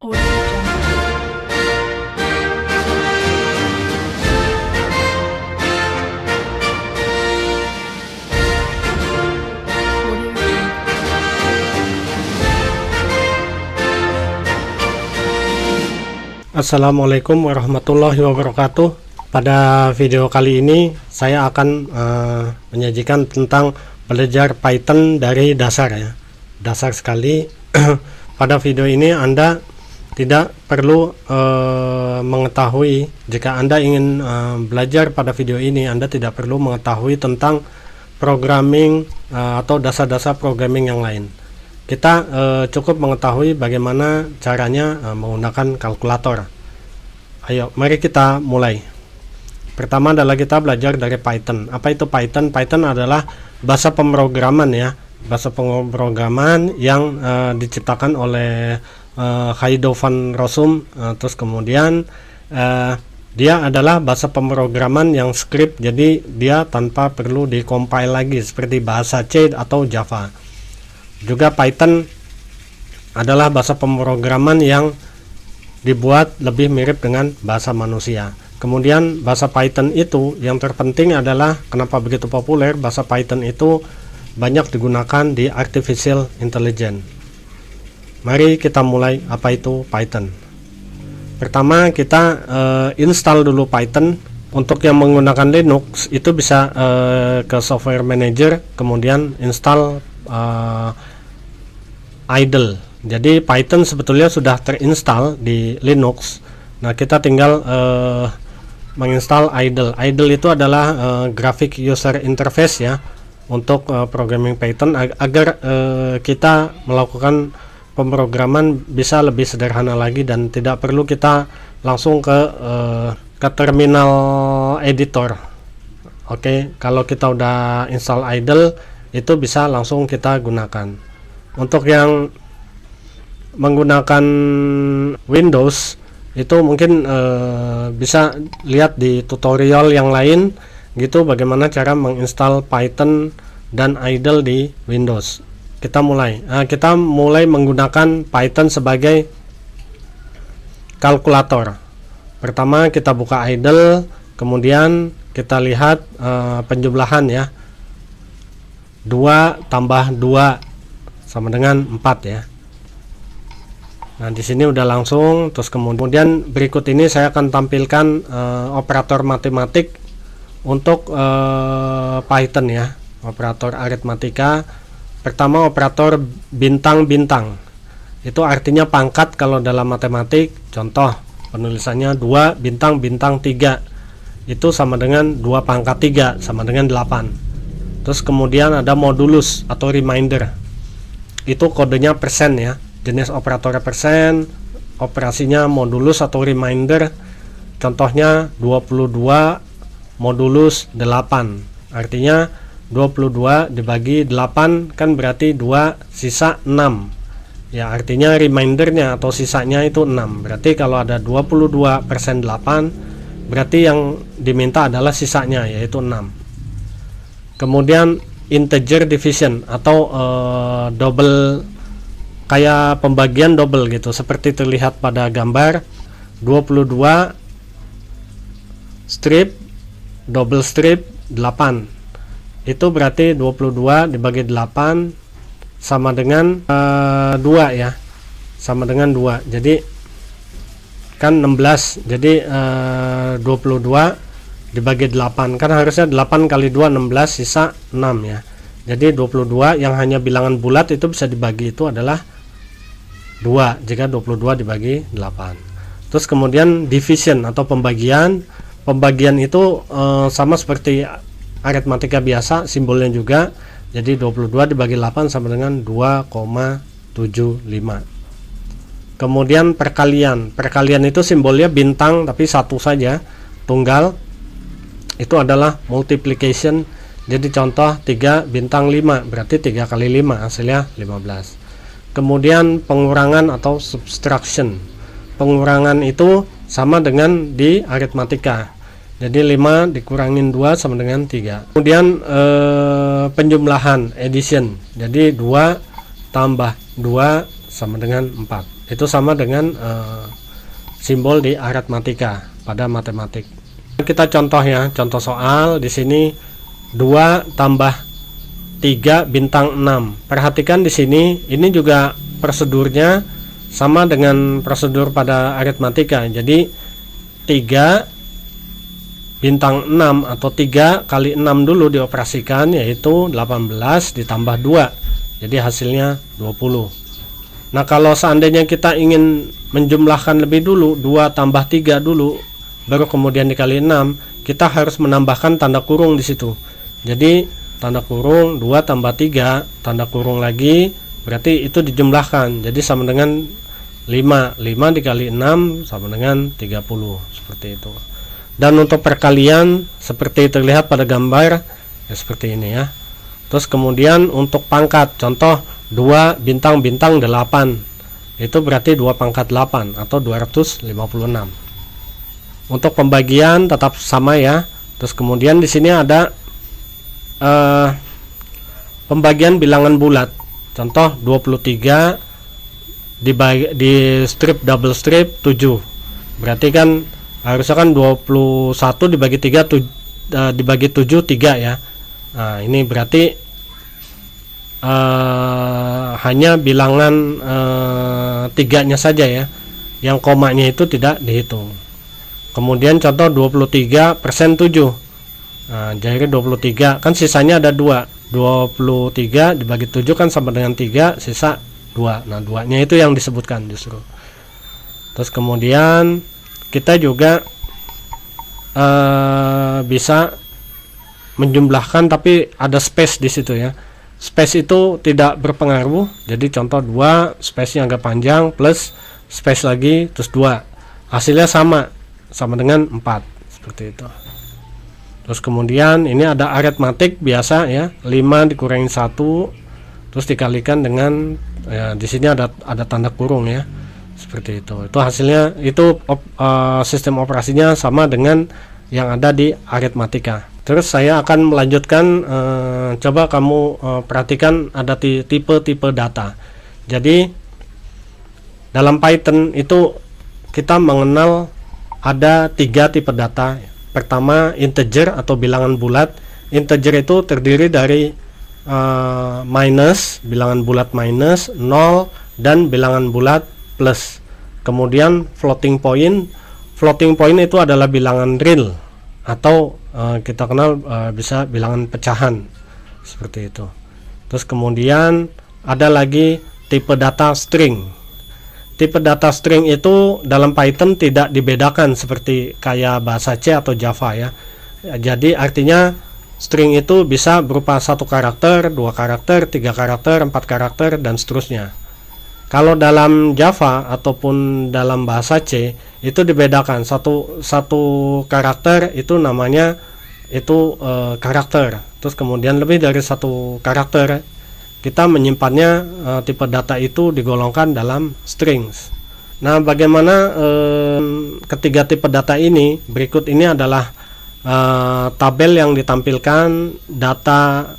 Audio Jungle. Audio Jungle. Assalamualaikum warahmatullahi wabarakatuh. Pada video kali ini saya akan menyajikan tentang belajar Python dari dasar ya. Dasar sekali. Pada video ini Anda tidak perlu mengetahui, jika Anda ingin belajar pada video ini, Anda tidak perlu mengetahui tentang programming atau dasar-dasar programming yang lain. Kita cukup mengetahui bagaimana caranya menggunakan kalkulator. Ayo, mari kita mulai. Pertama adalah kita belajar dari Python. Apa itu Python? Python adalah bahasa pemrograman ya, bahasa pemrograman yang diciptakan oleh Guido van Rossum. Terus kemudian dia adalah bahasa pemrograman yang script, jadi dia tanpa perlu dikompil lagi seperti bahasa C atau Java. Juga Python adalah bahasa pemrograman yang dibuat lebih mirip dengan bahasa manusia. Kemudian bahasa Python itu yang terpenting adalah kenapa begitu populer, bahasa Python itu banyak digunakan di artificial intelligence. Mari kita mulai. Apa itu Python? Pertama kita install dulu Python. Untuk yang menggunakan Linux itu bisa ke software manager, kemudian install idle. Jadi Python sebetulnya sudah terinstall di Linux. Nah, kita tinggal menginstal idle. Idle itu adalah graphic user interface ya untuk programming Python agar kita melakukan pemrograman bisa lebih sederhana lagi dan tidak perlu kita langsung ke terminal editor. Oke, kalau kita udah install idle itu bisa langsung kita gunakan. Untuk yang menggunakan Windows itu mungkin bisa lihat di tutorial yang lain gitu bagaimana cara menginstal Python dan idle di Windows. Kita mulai menggunakan Python sebagai kalkulator. Pertama kita buka idle, kemudian kita lihat penjumlahan ya. 2 tambah 2 sama dengan 4 ya. Nah, di sini udah langsung. Terus kemudian berikut ini saya akan tampilkan operator matematik untuk Python ya, operator aritmatika. Pertama operator bintang-bintang. Itu artinya pangkat kalau dalam matematik. Contoh penulisannya 2 bintang-bintang 3. Itu sama dengan 2 pangkat 3 sama dengan 8. Terus kemudian ada modulus atau reminder. Itu kodenya persen ya, jenis operator persen, operasinya modulus atau reminder. Contohnya 22 modulus 8, artinya 22 dibagi 8 kan berarti 2 sisa 6 ya, artinya remindernya atau sisanya itu 6. Berarti kalau ada 22 persen 8 berarti yang diminta adalah sisanya yaitu 6. Kemudian integer division atau double, kayak pembagian double gitu, seperti terlihat pada gambar 22 strip double strip 8. Itu berarti 22 dibagi 8 sama dengan 2 ya, sama dengan 2. Jadi kan 16, jadi 22 dibagi 8 kan harusnya 8 kali 2 16 sisa 6 ya. Jadi 22 yang hanya bilangan bulat itu bisa dibagi, itu adalah 2 jika 22 dibagi 8. Terus kemudian division atau pembagian. Pembagian itu sama seperti aritmatika biasa, simbolnya juga. Jadi 22 dibagi 8 sama dengan 2,75. Kemudian perkalian. Perkalian itu simbolnya bintang tapi satu saja, tunggal. Itu adalah multiplication. Jadi contoh 3 bintang 5 berarti 3 kali 5 hasilnya 15. Kemudian pengurangan atau subtraction. Pengurangan itu sama dengan di aritmatika. Jadi 5 dikurangin 2 sama dengan 3. Kemudian penjumlahan, addition. Jadi 2 tambah 2 sama dengan 4. Itu sama dengan simbol di aritmatika pada matematik. Kita contoh ya, contoh soal di sini 2 tambah 3 bintang 6. Perhatikan di sini, ini juga prosedurnya sama dengan prosedur pada aritmatika. Jadi 3 bintang 6 atau 3 kali 6 dulu dioperasikan, yaitu 18 ditambah 2. Jadi hasilnya 20. Nah, kalau seandainya kita ingin menjumlahkan lebih dulu, 2 tambah 3 dulu, baru kemudian dikali 6, kita harus menambahkan tanda kurung di situ. Jadi tanda kurung 2 tambah 3, tanda kurung lagi, berarti itu dijumlahkan. Jadi sama dengan 5. 5 dikali 6 sama dengan 30, seperti itu. Dan untuk perkalian seperti terlihat pada gambar ya, seperti ini ya. Terus kemudian untuk pangkat, contoh 2 bintang-bintang 8, itu berarti 2 pangkat 8 atau 256. Untuk pembagian tetap sama ya. Terus kemudian di sini ada pembagian bilangan bulat. Contoh 23 di strip double strip 7. Berarti kan harusnya kan 21 dibagi 3 dibagi 7 3 ya. Nah, ini berarti hanya bilangan 3-nya saja ya, yang komanya itu tidak dihitung. Kemudian contoh 23% 7. Nah, jadi 23 kan sisanya ada 2. 23 dibagi 7 kan sama dengan 3, sisa 2. Nah, 2-nya itu yang disebutkan justru. Terus kemudian kita juga bisa menjumlahkan, tapi ada space di situ ya. Space itu tidak berpengaruh. Jadi contoh 2, space-nya agak panjang, plus space lagi, terus 2. Hasilnya sama dengan 4, seperti itu. Terus kemudian ini ada aritmatik biasa ya, 5 dikurangi 1, terus dikalikan dengan ya, di sini ada tanda kurung ya, seperti itu. Itu hasilnya, itu sistem operasinya sama dengan yang ada di aritmatika. Terus saya akan melanjutkan, coba kamu perhatikan ada tipe-tipe data. Jadi dalam Python itu kita mengenal ada 3 tipe data. Pertama, integer atau bilangan bulat. Integer itu terdiri dari minus, bilangan bulat minus, 0, dan bilangan bulat plus. Kemudian floating point. Floating point itu adalah bilangan real atau kita kenal bisa bilangan pecahan, seperti itu. Terus kemudian ada lagi tipe data string. Tipe data string itu dalam Python tidak dibedakan seperti kayak bahasa C atau Java ya. Jadi artinya string itu bisa berupa 1 karakter, 2 karakter, 3 karakter, 4 karakter, dan seterusnya. Kalau dalam Java ataupun dalam bahasa C itu dibedakan, satu karakter itu namanya itu karakter. Terus kemudian lebih dari 1 karakter kita menyimpannya, tipe data itu digolongkan dalam strings. Nah, bagaimana ketiga tipe data ini? Berikut ini adalah tabel yang ditampilkan data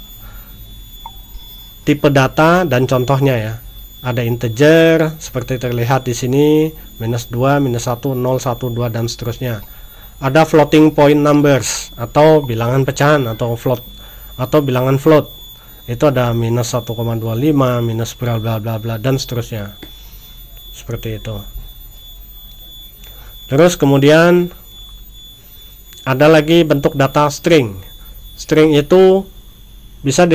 tipe data dan contohnya ya. Ada integer seperti terlihat di sini, -2, -1, 0, 1, 2, dan seterusnya. Ada floating point numbers atau bilangan pecahan atau float atau bilangan float. Itu ada -1,25, minus bla bla bla bla, dan seterusnya. Seperti itu. Terus kemudian ada lagi bentuk data string. String itu bisa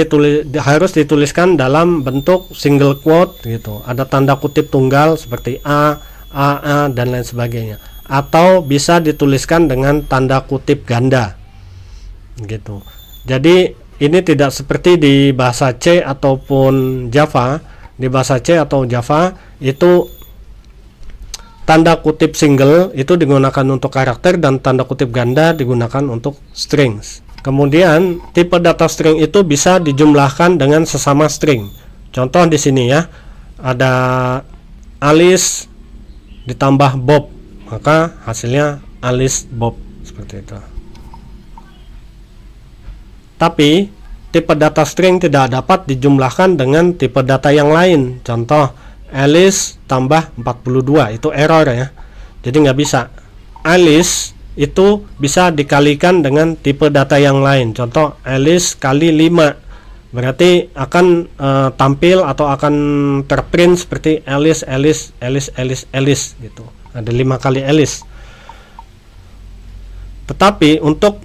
harus dituliskan dalam bentuk single quote gitu. Ada tanda kutip tunggal seperti A, dan lain sebagainya. Atau bisa dituliskan dengan tanda kutip ganda. Gitu. Jadi ini tidak seperti di bahasa C ataupun Java. Di bahasa C atau Java itu tanda kutip single itu digunakan untuk karakter dan tanda kutip ganda digunakan untuk strings. Kemudian tipe data string itu bisa dijumlahkan dengan sesama string. Contoh di sini ya, ada Alice ditambah Bob, maka hasilnya Alice Bob, seperti itu. Tapi tipe data string tidak dapat dijumlahkan dengan tipe data yang lain. Contoh Alice tambah 42, itu error ya, jadi nggak bisa. Alice itu bisa dikalikan dengan tipe data yang lain. Contoh Alice kali 5, berarti akan tampil atau akan terprint seperti Alice gitu. Ada 5 kali Alice. Tetapi untuk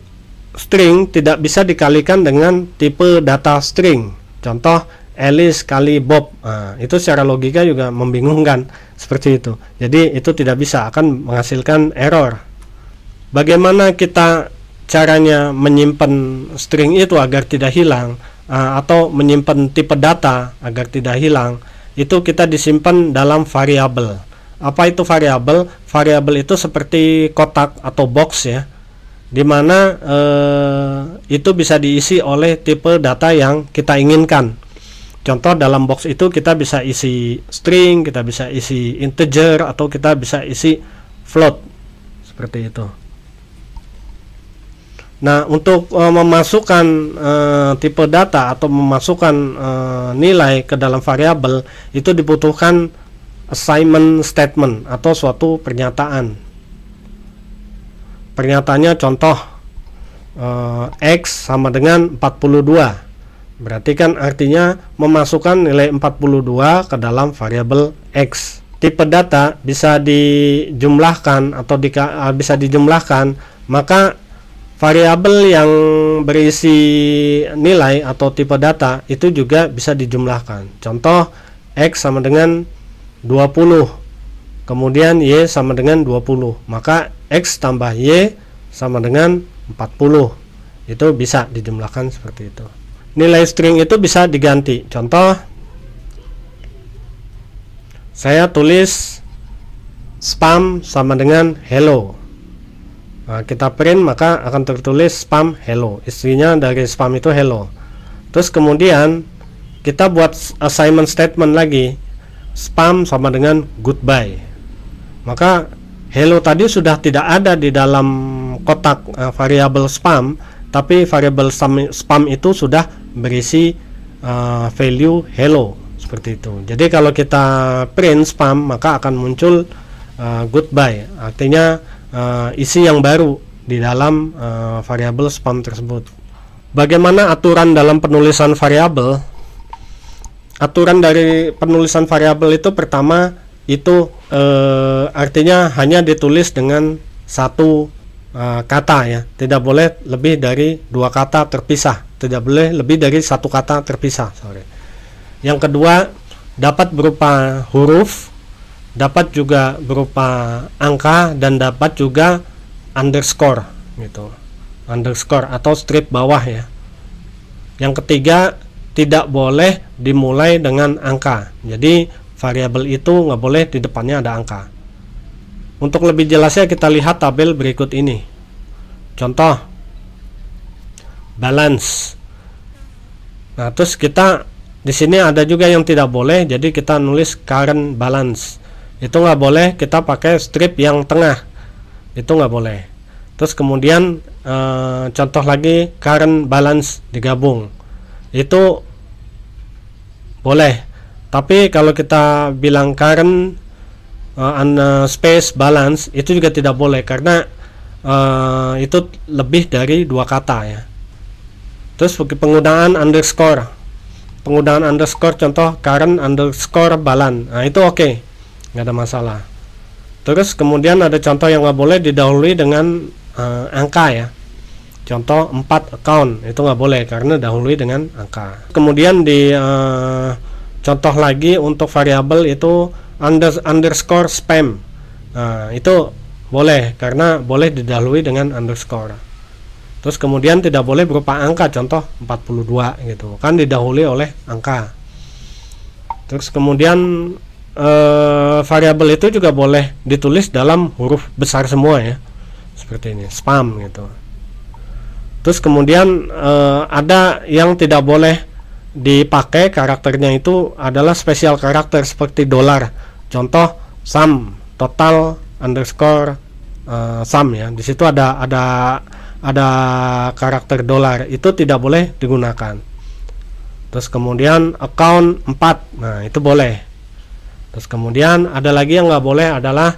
string tidak bisa dikalikan dengan tipe data string. Contoh Alice kali Bob. Nah, itu secara logika juga membingungkan seperti itu. Jadi itu tidak bisa, akan menghasilkan error. Bagaimana kita caranya menyimpan string itu agar tidak hilang, atau menyimpan tipe data agar tidak hilang? Itu kita disimpan dalam variabel. Apa itu variabel? Variabel itu seperti kotak atau box ya, dimana itu bisa diisi oleh tipe data yang kita inginkan. Contoh dalam box itu kita bisa isi string, kita bisa isi integer, atau kita bisa isi float seperti itu. Nah, untuk memasukkan tipe data atau memasukkan nilai ke dalam variabel itu dibutuhkan assignment statement atau suatu pernyataan. Pernyataannya contoh X sama dengan 42. Berarti kan artinya memasukkan nilai 42 ke dalam variabel X. Tipe data bisa dijumlahkan atau bisa dijumlahkan, maka variabel yang berisi nilai atau tipe data itu juga bisa dijumlahkan. Contoh X sama dengan 20, kemudian Y sama dengan 20, maka X tambah Y sama dengan 40. Itu bisa dijumlahkan seperti itu. Nilai string itu bisa diganti. Contoh saya tulis spam sama dengan hello. Nah, kita print maka akan tertulis spam hello. Istrinya dari spam itu hello. Terus kemudian kita buat assignment statement lagi. Spam sama dengan goodbye. Maka hello tadi sudah tidak ada di dalam kotak variabel spam, tapi variabel spam itu sudah berisi value hello seperti itu. Jadi kalau kita print spam maka akan muncul goodbye, artinya isi yang baru di dalam variabel spam tersebut. Bagaimana aturan dalam penulisan variabel? Aturan dari penulisan variabel itu pertama itu artinya hanya ditulis dengan satu kata ya, tidak boleh lebih dari 2 kata terpisah, tidak boleh lebih dari 1 kata terpisah. Yang kedua, dapat berupa huruf, dapat juga berupa angka, dan dapat juga underscore gitu, underscore atau strip bawah ya. Yang ketiga, tidak boleh dimulai dengan angka, jadi variabel itu nggak boleh di depannya ada angka. Untuk lebih jelasnya kita lihat tabel berikut ini. Contoh balance. Nah, terus kita di sini ada juga yang tidak boleh, jadi kita nulis current balance. Itu nggak boleh kita pakai strip yang tengah. Itu nggak boleh. Terus kemudian contoh lagi current balance digabung. Itu boleh. Tapi kalau kita bilang current space balance itu juga tidak boleh, karena itu lebih dari 2 kata ya. Terus penggunaan underscore, contoh current underscore balance, nah itu oke, nggak ada masalah. Terus kemudian ada contoh yang nggak boleh didahului dengan angka ya. Contoh 4 account itu nggak boleh karena dahului dengan angka. Kemudian di contoh lagi untuk variabel itu underscore spam. Nah, itu boleh karena boleh didahului dengan underscore. Terus kemudian tidak boleh berupa angka, contoh 42 gitu, kan didahului oleh angka. Terus kemudian variabel itu juga boleh ditulis dalam huruf besar semua ya, seperti ini, spam gitu. Terus kemudian ada yang tidak boleh dipakai karakternya, itu adalah spesial karakter seperti dolar. Contoh sum, total underscore sum ya. Di situ ada karakter dolar, itu tidak boleh digunakan. Terus kemudian account 4, nah itu boleh. Terus kemudian ada lagi yang nggak boleh adalah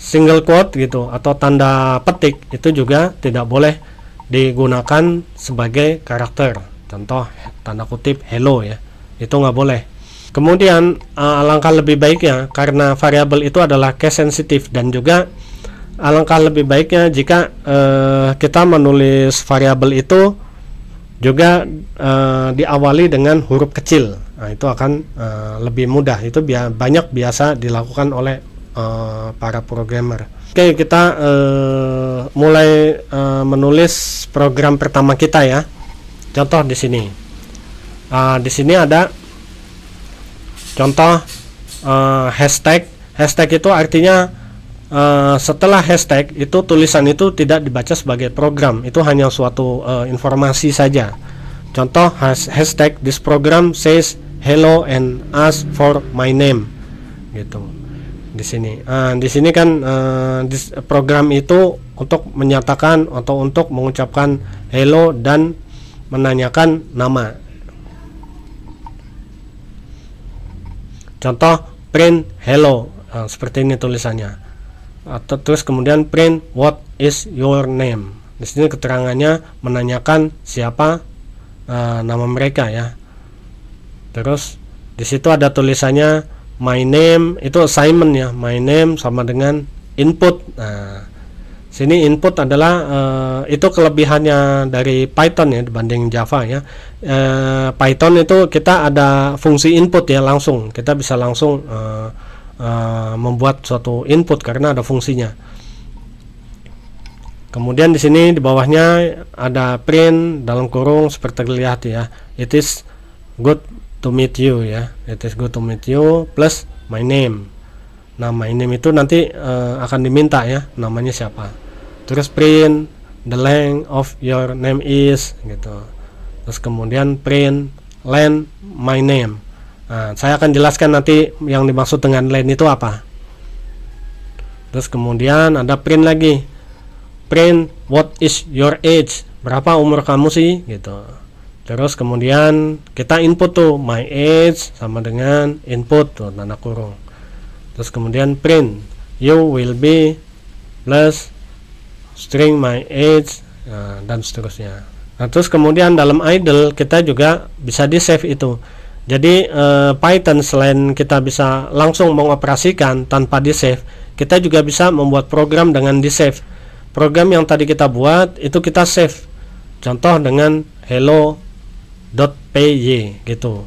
single quote gitu atau tanda petik, itu juga tidak boleh digunakan sebagai karakter. Contoh tanda kutip hello ya, itu nggak boleh. Kemudian alangkah lebih baiknya, karena variabel itu adalah case sensitif, dan juga alangkah lebih baiknya jika kita menulis variabel itu juga diawali dengan huruf kecil. Nah, itu akan lebih mudah. Itu banyak biasa dilakukan oleh para programmer. Oke, kita mulai menulis program pertama kita ya. Contoh di sini. Di sini ada contoh hashtag. Hashtag itu artinya setelah hashtag itu tulisan itu tidak dibaca sebagai program, itu hanya suatu informasi saja. Contoh hashtag this program says hello and ask for my name gitu. Di sini kan program itu untuk menyatakan atau untuk mengucapkan hello dan menanyakan nama. Contoh print hello, seperti ini tulisannya. Atau terus kemudian print what is your name. Di sini keterangannya menanyakan siapa nama mereka ya. Terus di situ ada tulisannya my name, itu assignment ya. My name sama dengan input. Nah, sini input adalah itu kelebihannya dari Python ya dibanding Java ya. Python itu kita ada fungsi input ya, langsung kita bisa langsung membuat suatu input karena ada fungsinya. Kemudian di sini di bawahnya ada print dalam kurung seperti terlihat ya. It is good to meet you ya. It is good to meet you plus my name. Nah, my name itu nanti akan diminta ya, namanya siapa. Terus print the length of your name is gitu. Terus kemudian print len my name. Nah, saya akan jelaskan nanti yang dimaksud dengan len itu apa. Terus kemudian ada print lagi. Print what is your age. Berapa umur kamu sih gitu. Terus kemudian kita input tuh my age sama dengan input tuh tanda kurung. Terus kemudian print you will be plus string my age, dan seterusnya. Nah, terus kemudian dalam idle kita juga bisa di save itu. Jadi Python selain kita bisa langsung mengoperasikan tanpa di save, kita juga bisa membuat program dengan di save. Program yang tadi kita buat itu kita save. Contoh dengan hello.py gitu.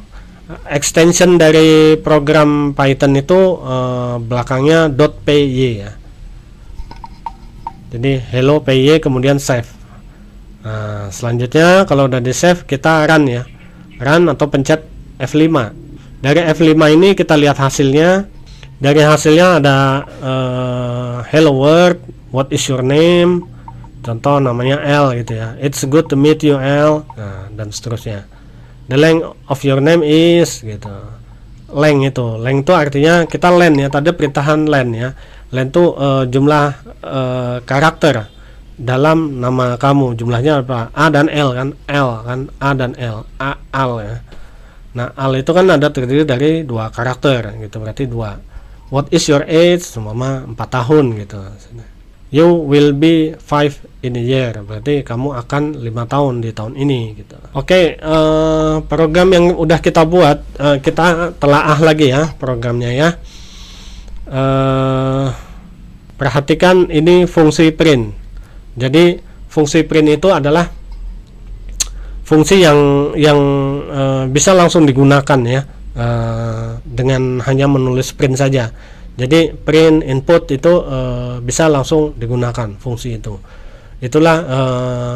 Extension dari program Python itu belakangnya .py ya. Jadi hello py kemudian save. Nah, selanjutnya kalau udah di save kita run ya. Run atau pencet F5. Dari F5 ini kita lihat hasilnya. Dari hasilnya ada hello world, what is your name? Contoh namanya L gitu ya. It's good to meet you L. Nah, dan seterusnya. The length of your name is gitu. Length itu artinya kita len ya. Tadi perintahan len ya. Len itu jumlah karakter dalam nama kamu. Jumlahnya apa? A dan L kan. L kan. A dan L. Al ya. Nah, al itu kan ada terdiri dari 2 karakter gitu. Berarti 2. What is your age? Seumpama 4 tahun gitu. You will be 5 in a year. Berarti kamu akan 5 tahun di tahun ini gitu. Oke, program yang udah kita buat, kita telaah lagi ya programnya ya. Perhatikan ini fungsi print. Jadi fungsi print itu adalah fungsi yang bisa langsung digunakan ya, dengan hanya menulis print saja. Jadi print input itu bisa langsung digunakan fungsi itu. Itulah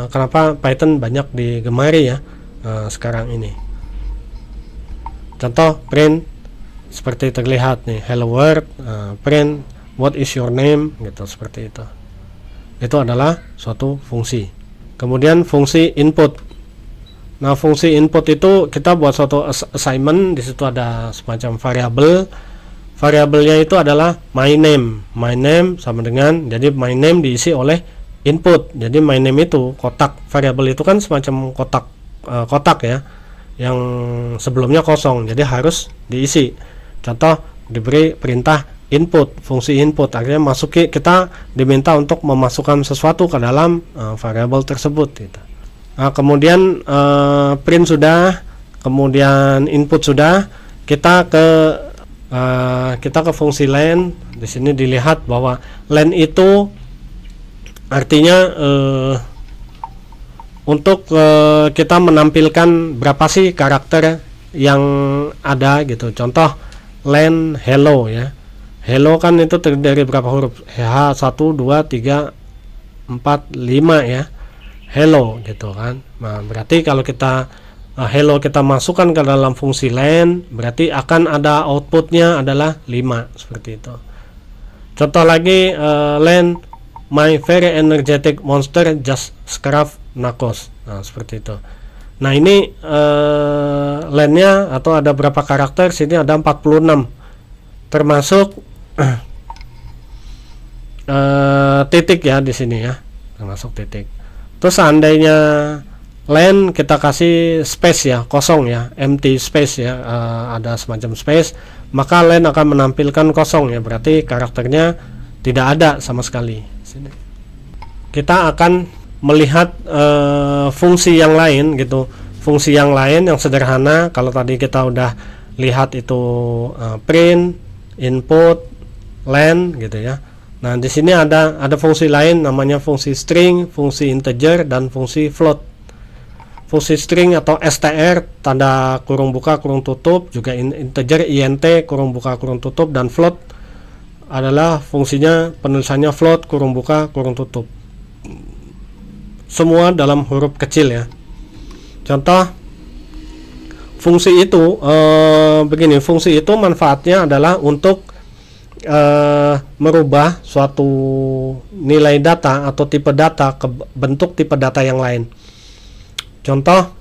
kenapa Python banyak digemari ya sekarang ini. Contoh print seperti terlihat nih, hello world, print what is your name gitu, seperti itu. Itu adalah suatu fungsi. Kemudian fungsi input. Nah, fungsi input itu kita buat suatu assignment. Di situ ada semacam variabel. Variabelnya itu adalah my name. My name sama dengan, jadi my name diisi oleh input. Jadi my name itu kotak. Variabel itu kan semacam kotak ya. yang sebelumnya kosong, jadi harus diisi. Contoh, diberi perintah input, fungsi input, akhirnya kita diminta untuk memasukkan sesuatu ke dalam variabel tersebut gitu. Nah, kemudian print sudah, kemudian input sudah, kita ke fungsi len. Di sini dilihat bahwa len itu artinya untuk kita menampilkan berapa sih karakter yang ada gitu. Contoh len hello ya. Hello kan itu terdiri dari berapa huruf? H 1 2 3 4 5 ya. Hello gitu kan. Nah, berarti kalau kita hello kita masukkan ke dalam fungsi len, berarti akan ada outputnya adalah 5 seperti itu. Contoh lagi len my very energetic monster just scrubbed Knuckles. Nah, seperti itu. Nah, ini len-nya atau ada berapa karakter? Sini ada 46. Termasuk titik ya di sini ya. Termasuk titik. Terus seandainya len kita kasih space ya, kosong ya, empty space ya, ada semacam space, maka len akan menampilkan kosong ya, berarti karakternya tidak ada sama sekali. Sini. Kita akan melihat fungsi yang lain gitu, fungsi yang lain yang sederhana. Kalau tadi kita udah lihat itu print, input, len gitu ya. Nah, di sini ada fungsi lain namanya fungsi string, fungsi integer, dan fungsi float. Fungsi string atau str tanda kurung buka kurung tutup, juga integer int kurung buka kurung tutup, dan float adalah fungsinya penulisannya float kurung buka kurung tutup. Semua dalam huruf kecil ya. Contoh fungsi itu begini, fungsi itu manfaatnya adalah untuk merubah suatu nilai data atau tipe data ke bentuk tipe data yang lain. Contoh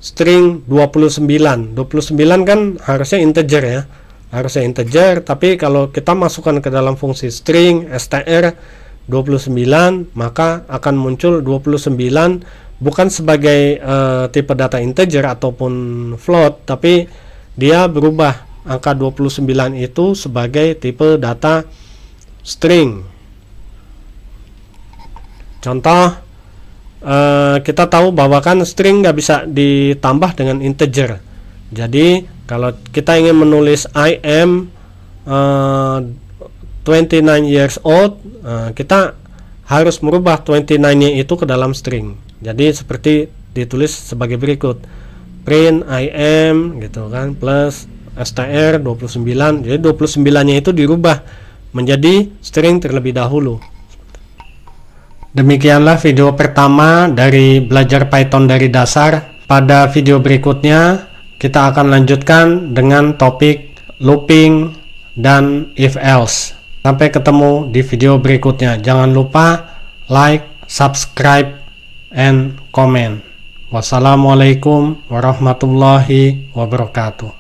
string 29 kan harusnya integer ya, harusnya integer, tapi kalau kita masukkan ke dalam fungsi string str 29, maka akan muncul 29 bukan sebagai tipe data integer ataupun float, tapi dia berubah angka 29 itu sebagai tipe data string. Contoh, kita tahu bahwa kan string nggak bisa ditambah dengan integer. Jadi kalau kita ingin menulis I am 29 years old, kita harus merubah 29-nya itu ke dalam string. Jadi seperti ditulis sebagai berikut, print I am gitu kan plus str 29. Jadi 29-nya itu dirubah menjadi string terlebih dahulu. Demikianlah video pertama dari belajar Python dari dasar. Pada video berikutnya kita akan lanjutkan dengan topik looping dan if else. Sampai ketemu di video berikutnya. Jangan lupa like, subscribe, and comment. Wassalamualaikum warahmatullahi wabarakatuh.